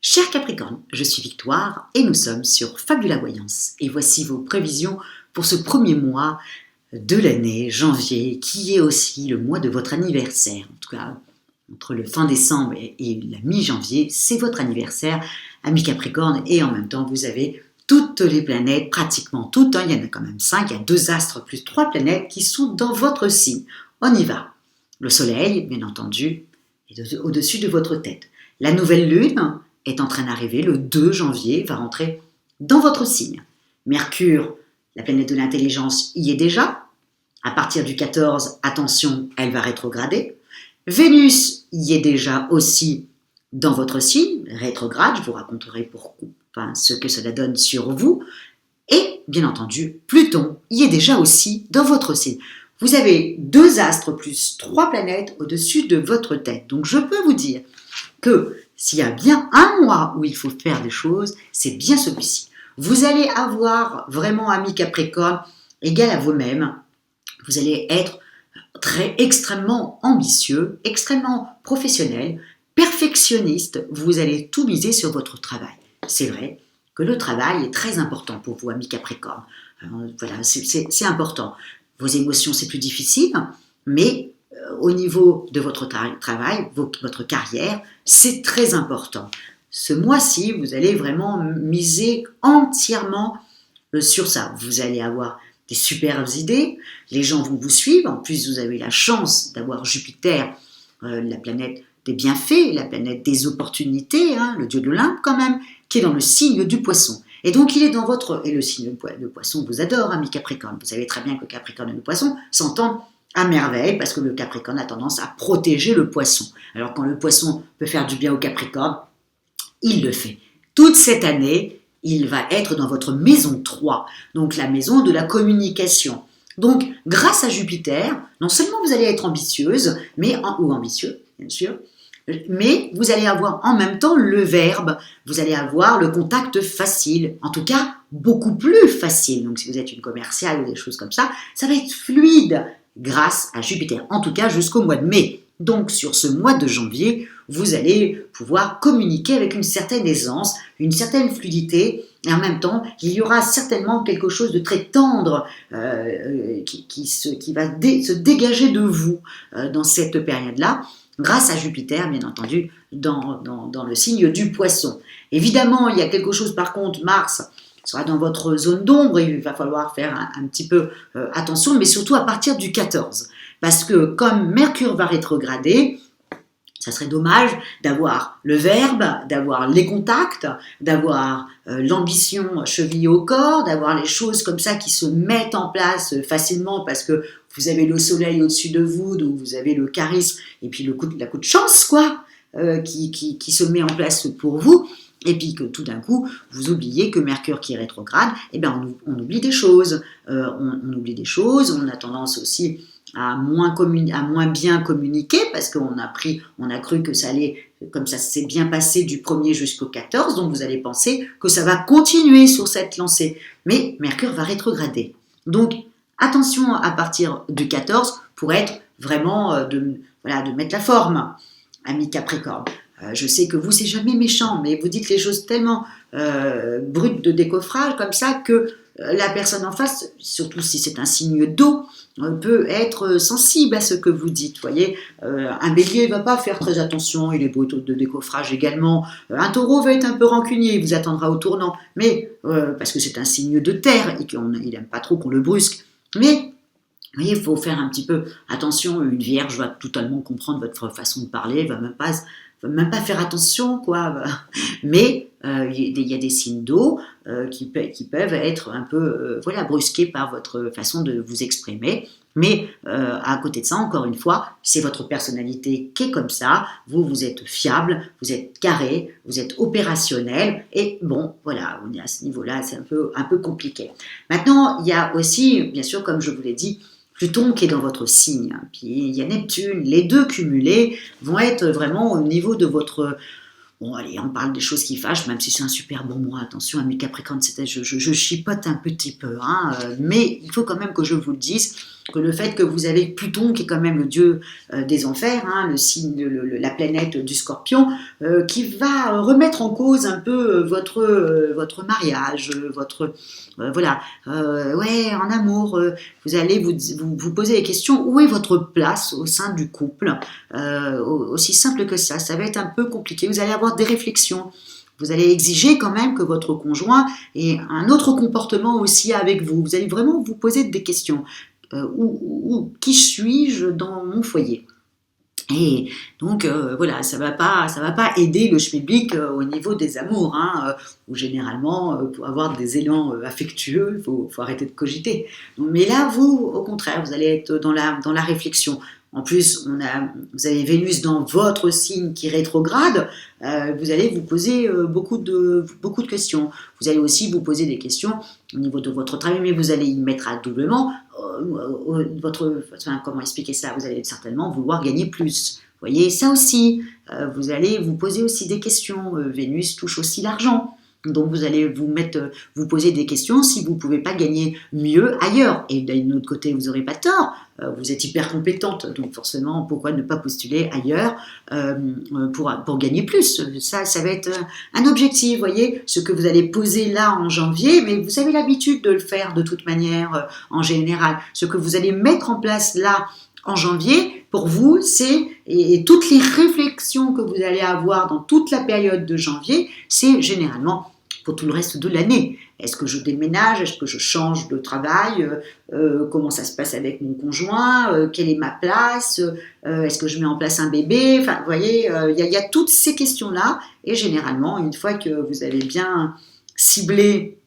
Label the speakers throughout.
Speaker 1: Chers Capricorne, je suis Victoire et nous sommes sur Fabula Voyance. Et voici vos prévisions pour ce premier mois de l'année, janvier, qui est aussi le mois de votre anniversaire. En tout cas, entre le fin décembre et la mi-janvier, c'est votre anniversaire, amis Capricorne, et en même temps, vous avez toutes les planètes, pratiquement toutes, il y en a quand même 5, il y a 2 astres plus 3 planètes qui sont dans votre signe. On y va. Le soleil, bien entendu, est au-dessus de votre tête. La nouvelle lune est en train d'arriver, le 2 janvier, va rentrer dans votre signe. Mercure, la planète de l'intelligence, y est déjà. À partir du 14, attention, elle va rétrograder. Vénus y est déjà aussi dans votre signe, rétrograde, je vous raconterai ce que cela donne sur vous. Et bien entendu, Pluton y est déjà aussi dans votre signe. Vous avez 2 astres plus 3 planètes au-dessus de votre tête. Donc je peux vous dire que s'il y a bien un mois où il faut faire des choses, c'est bien celui-ci. Vous allez avoir vraiment, amis Capricorne, égal à vous-même. Vous allez être extrêmement ambitieux, extrêmement professionnel, perfectionniste. Vous allez tout miser sur votre travail. C'est vrai que le travail est très important pour vous, amis Capricorne. Voilà, c'est important. Vos émotions, c'est plus difficile, mais au niveau de votre travail, votre carrière, c'est très important. Ce mois-ci, vous allez vraiment miser entièrement sur ça. Vous allez avoir des superbes idées, les gens vont vous suivre. En plus, vous avez la chance d'avoir Jupiter, la planète des bienfaits, la planète des opportunités, le dieu de l'Olympe quand même, qui est dans le signe du Poisson. Et donc, il est dans votre... Et le signe de Poisson vous adore, amis Capricorne. Vous savez très bien que le Capricorne et le Poisson s'entendent à merveille, parce que le Capricorne a tendance à protéger le Poisson. Alors quand le Poisson peut faire du bien au Capricorne, il le fait. Toute cette année, il va être dans votre maison 3, donc la maison de la communication. Donc grâce à Jupiter, non seulement vous allez être ambitieuse, ou ambitieux, bien sûr, mais vous allez avoir en même temps le verbe, vous allez avoir le contact facile, en tout cas beaucoup plus facile. Donc si vous êtes une commerciale ou des choses comme ça va être fluide, grâce à Jupiter, en tout cas jusqu'au mois de mai. Donc sur ce mois de janvier, vous allez pouvoir communiquer avec une certaine aisance, une certaine fluidité, et en même temps, il y aura certainement quelque chose de très tendre qui va se dégager de vous dans cette période-là, grâce à Jupiter, bien entendu, dans le signe du Poisson. Évidemment, il y a quelque chose, par contre, Mars sera dans votre zone d'ombre, il va falloir faire un petit peu attention, mais surtout à partir du 14. Parce que comme Mercure va rétrograder, ça serait dommage d'avoir le verbe, d'avoir les contacts, d'avoir l'ambition chevillée au corps, d'avoir les choses comme ça qui se mettent en place facilement parce que vous avez le soleil au-dessus de vous, donc vous avez le charisme et puis la coup de chance, quoi, qui se met en place pour vous. Et puis que tout d'un coup, vous oubliez que Mercure qui est rétrograde, on oublie des choses. On oublie des choses, on a tendance aussi à moins bien communiquer parce qu'on a cru que ça allait, comme ça s'est bien passé du 1er jusqu'au 14, donc vous allez penser que ça va continuer sur cette lancée. Mais Mercure va rétrograder. Donc attention à partir du 14 pour être vraiment de mettre la forme, amis Capricorne. Je sais que vous, c'est jamais méchant, mais vous dites les choses tellement brutes de décoffrage comme ça que la personne en face, surtout si c'est un signe d'eau, peut être sensible à ce que vous dites. Voyez, un bélier ne va pas faire très attention, il est brut de décoffrage également. Un taureau va être un peu rancunier, il vous attendra au tournant, mais parce que c'est un signe de terre et qu'il n'aime pas trop qu'on le brusque. Mais vous voyez, il faut faire un petit peu attention. Une vierge va totalement comprendre votre façon de parler, va même pas faire attention, quoi. Mais il y a des signes d'eau qui peuvent être un peu brusqués par votre façon de vous exprimer. Mais à côté de ça, encore une fois, c'est votre personnalité qui est comme ça. Vous êtes fiable, vous êtes carré, vous êtes opérationnel. Et bon, voilà, on est à ce niveau-là, c'est un peu compliqué. Maintenant, il y a aussi, bien sûr, comme je vous l'ai dit, Pluton qui est dans votre signe, puis il y a Neptune, les deux cumulés vont être vraiment au niveau de votre... Bon, allez, on parle des choses qui fâchent, même si c'est un super bon mois, attention, à mes Capricornes, je chipote un petit peu, mais il faut quand même que je vous le dise, que le fait que vous avez Pluton, qui est quand même le dieu des enfers, hein, le signe, la planète du Scorpion, qui va remettre en cause un peu votre mariage, voilà, ouais, en amour, vous allez vous poser les questions, où est votre place au sein du couple, aussi simple que ça va être un peu compliqué, vous allez avoir des réflexions. Vous allez exiger quand même que votre conjoint ait un autre comportement aussi avec vous. Vous allez vraiment vous poser des questions. Qui suis-je dans mon foyer? Et donc voilà, ça va pas aider le schmilblick au niveau des amours, hein, où généralement pour avoir des élans affectueux, faut arrêter de cogiter. Donc, mais là, vous, au contraire, vous allez être dans la réflexion. En plus, vous avez Vénus dans votre signe qui rétrograde. Vous allez vous poser beaucoup de questions. Vous allez aussi vous poser des questions au niveau de votre travail, mais vous allez y mettre à doublement comment expliquer ça? Vous allez certainement vouloir gagner plus. Vous voyez, ça aussi, vous allez vous poser aussi des questions. Vénus touche aussi l'argent. Donc vous allez vous poser des questions si vous ne pouvez pas gagner mieux ailleurs. Et d'un autre côté, vous n'aurez pas tort. Vous êtes hyper compétente, donc forcément, pourquoi ne pas postuler ailleurs pour gagner plus? Ça va être un objectif, vous voyez, ce que vous allez poser là en janvier, mais vous avez l'habitude de le faire de toute manière en général. Ce que vous allez mettre en place là en janvier, pour vous, et toutes les réflexions que vous allez avoir dans toute la période de janvier, c'est généralement pour tout le reste de l'année. Est-ce que je déménage? Est-ce que je change de travail? Comment ça se passe avec mon conjoint? Quelle est ma place? Est-ce que je mets en place un bébé? Enfin, vous voyez, il y a toutes ces questions-là. Et généralement, une fois que vous avez bien ciblé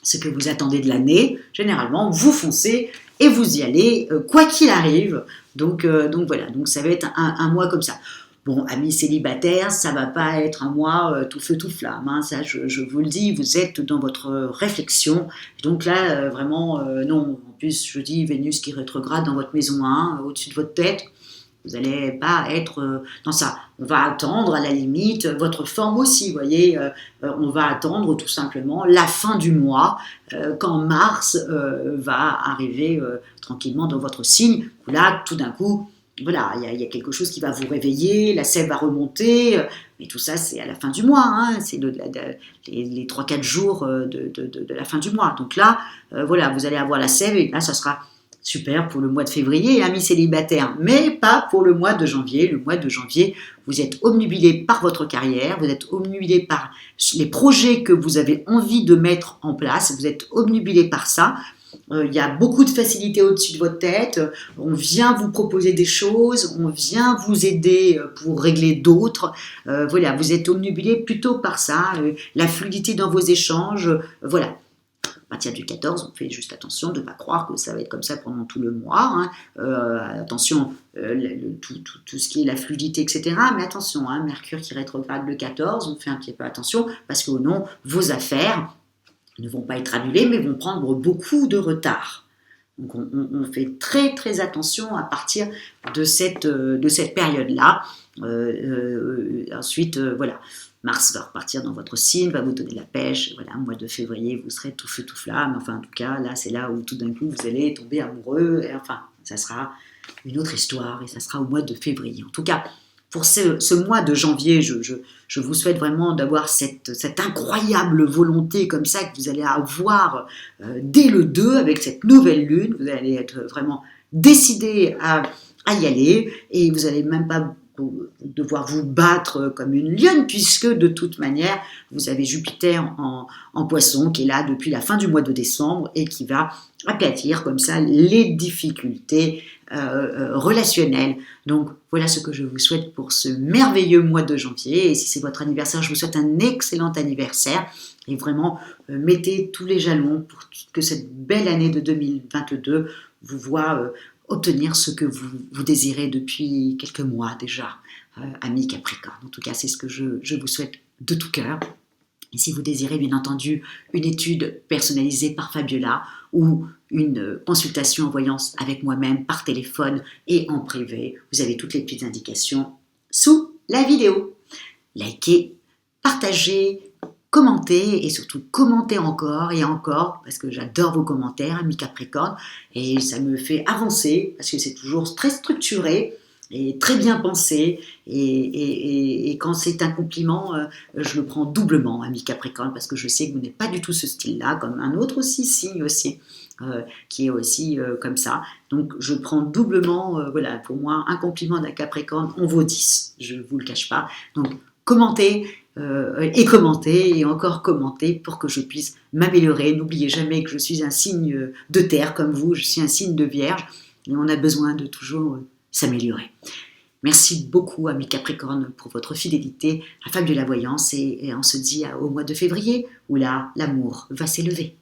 Speaker 1: ce que vous attendez de l'année, généralement, vous foncez et vous y allez, quoi qu'il arrive. Donc voilà, donc ça va être un mois comme ça. Bon, amis célibataires, ça va pas être un mois tout feu tout flamme, hein, ça je vous le dis, vous êtes dans votre réflexion. Donc là, vraiment, non, en plus je dis Vénus qui rétrograde dans votre maison 1, au-dessus de votre tête, vous n'allez pas être dans ça. On va attendre à la limite votre forme aussi, vous voyez, on va attendre tout simplement la fin du mois, quand Mars va arriver tranquillement dans votre signe, où là, tout d'un coup, voilà, il y a quelque chose qui va vous réveiller, la sève va remonter, mais tout ça c'est à la fin du mois, hein, c'est les 3-4 jours de la fin du mois. Donc là, voilà, vous allez avoir la sève et là ça sera super pour le mois de février, amis célibataires, mais pas pour le mois de janvier. Le mois de janvier, vous êtes obnubilé par votre carrière, vous êtes obnubilé par les projets que vous avez envie de mettre en place, vous êtes obnubilé par ça. Il y a beaucoup de facilité au-dessus de votre tête, on vient vous proposer des choses, on vient vous aider pour régler d'autres, voilà, vous êtes obnubilé plutôt par ça, la fluidité dans vos échanges, voilà. À partir du 14, on fait juste attention de ne pas croire que ça va être comme ça pendant tout le mois, hein. Attention, tout ce qui est la fluidité, etc. Mais attention, hein, Mercure qui rétrograde le 14, on fait un petit peu attention parce que non, vos affaires ne vont pas être annulées, mais vont prendre beaucoup de retard. Donc on fait très très attention à partir de cette période-là. Ensuite, voilà, Mars va repartir dans votre signe, va vous donner la pêche. Voilà, au mois de février, vous serez tout feu tout flamme. Enfin, en tout cas, là, c'est là où tout d'un coup, vous allez tomber amoureux. Et enfin, ça sera une autre histoire et ça sera au mois de février. En tout cas, pour ce mois de janvier, je vous souhaite vraiment d'avoir cette incroyable volonté comme ça que vous allez avoir dès le 2 avec cette nouvelle lune. Vous allez être vraiment décidé à y aller et vous n'allez même pas devoir vous battre comme une lionne puisque de toute manière, vous avez Jupiter en poisson qui est là depuis la fin du mois de décembre et qui va aplatir comme ça les difficultés relationnelles. Donc voilà ce que je vous souhaite pour ce merveilleux mois de janvier. Et si c'est votre anniversaire, je vous souhaite un excellent anniversaire. Et vraiment, mettez tous les jalons pour que cette belle année de 2022 vous voit obtenir ce que vous désirez depuis quelques mois déjà, amis Capricorne. En tout cas, c'est ce que je vous souhaite de tout cœur. Et si vous désirez, bien entendu, une étude personnalisée par Fabiola ou une consultation en voyance avec moi-même par téléphone et en privé, vous avez toutes les petites indications sous la vidéo. Likez, partagez, commentez et surtout commentez encore et encore parce que j'adore vos commentaires, amis Capricorne, et ça me fait avancer parce que c'est toujours très structuré et très bien pensé et quand c'est un compliment, je le prends doublement, ami Capricorne, parce que je sais que vous n'êtes pas du tout ce style-là, comme un autre aussi, signe aussi, qui est aussi comme ça. Donc je prends doublement, voilà, pour moi, un compliment d'un Capricorne, on vaut 10, je ne vous le cache pas. Donc commentez et commentez et encore commentez pour que je puisse m'améliorer. N'oubliez jamais que je suis un signe de terre comme vous, je suis un signe de vierge et on a besoin de toujours s'améliorer. Merci beaucoup, amis Capricorne, pour votre fidélité à Fabiola Voyance et on se dit au mois de février où là, l'amour va s'élever.